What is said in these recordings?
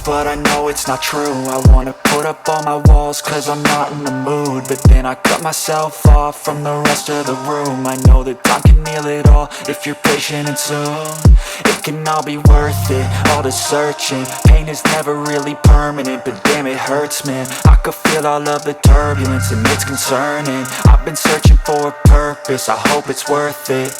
but I know it's not true. I wanna put up all my walls cause I'm not in the mood, but then I cut myself off from the rest of the room. I know that time can heal it all if you're patient and soon it can all be worth it, all the searching. Pain is never really permanent, but damn it hurts, man. I could feel all of the turbulence and it's concerning. I've been searching for a purpose, I hope it's worth it.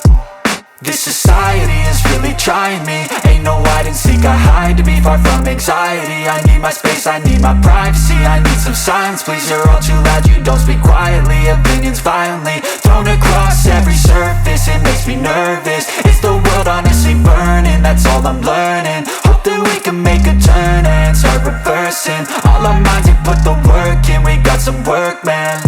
This society is really trying me. Ain't no hide and seek, I hide to be far from anxiety. I need my space, I need my privacy. I need some silence, please, you're all too loud. You don't speak quietly, opinions violently thrown across every surface. It makes me nervous, it's the world honestly burning. That's all I'm learning, hope that we can make a turn and start reversing all our minds and put the work in. We got some work, man.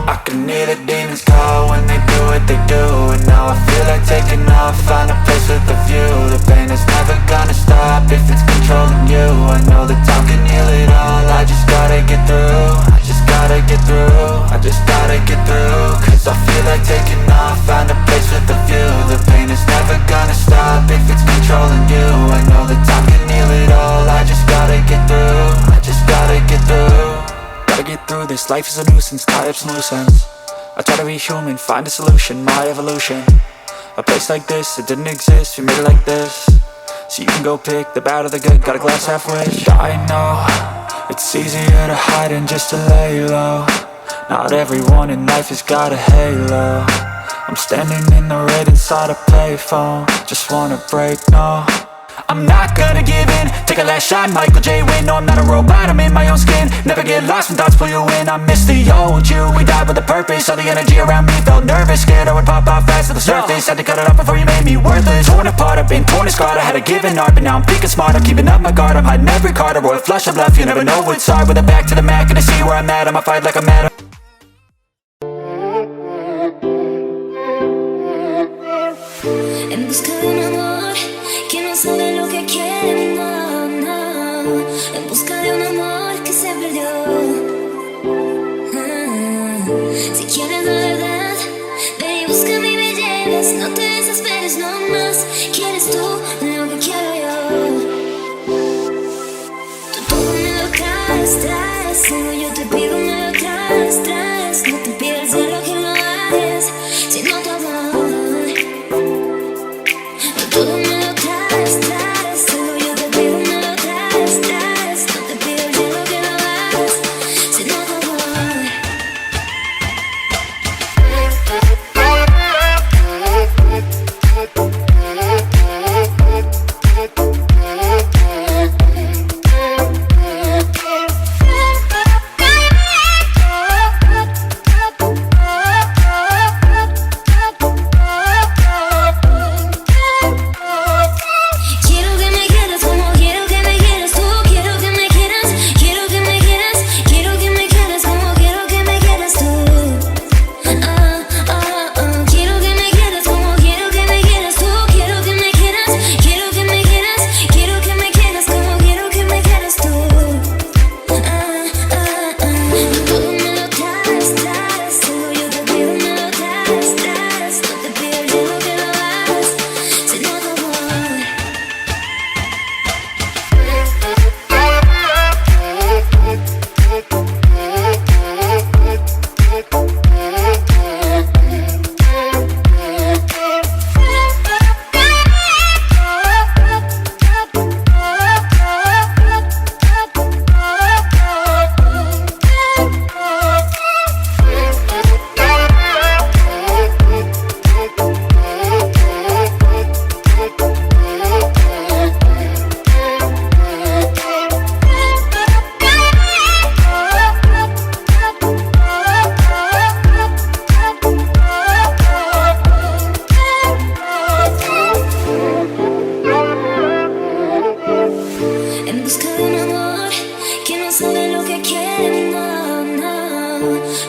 I can hear the demons call when they do what they do, and now I feel like taking off, find a place with a view. The pain is never gonna stop if it's controlling you. I know that time can heal it all, I just gotta get through. I just gotta get through, I just gotta get through. Cause I feel like taking off, find a place with a view. The pain is never gonna stop if it's controlling you. I know that time can heal it all, I just gotta get through. I just gotta get through. Gotta get through this, life is a nuisance, tie up some loose ends. I try to be human, find a solution, my evolution. A place like this, it didn't exist, we made it like this. So you can go pick the bad or the good, got a glass halfway. I know, it's easier to hide than just to lay low. Not everyone in life has got a halo. I'm standing in the red inside a payphone, just wanna break, no. I'm not gonna give in, take a last shot, Michael J. Win. No, I'm not a robot, I'm in my own skin. Never get lost when thoughts pull you in. I miss the old you, we died with a purpose. All the energy around me felt nervous, scared I would pop off fast to the surface. Had to cut it off before you made me worthless. Torn apart, I've been torn and scarred. I had a given art, but now I'm thinking smart. I'm keeping up my guard, I'm hiding every card. A royal flush of love, you never know what's hard. With a back to the mat, gonna see where I'm at. I'ma fight like I'm mad. En busca de un amor que no sabe lo que quiere, no, no. En busca de un amor que se perdió. Si quieres la verdad, ve y busca mi me lleves. No te desesperes, no más. ¿Quieres tú lo que quiero yo? Tú todo me lo traes, traes. Solo yo te pido me lo traes, traes. No te pido el cielo que lo hagas, sino tu amor. Todo me lo traes, traes. Solo yo te pido me lo traes, traes. No te pido el cielo que lo hagas, sino tu amor.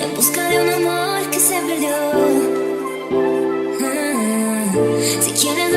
En busca de un amor que se perdió. Si quieres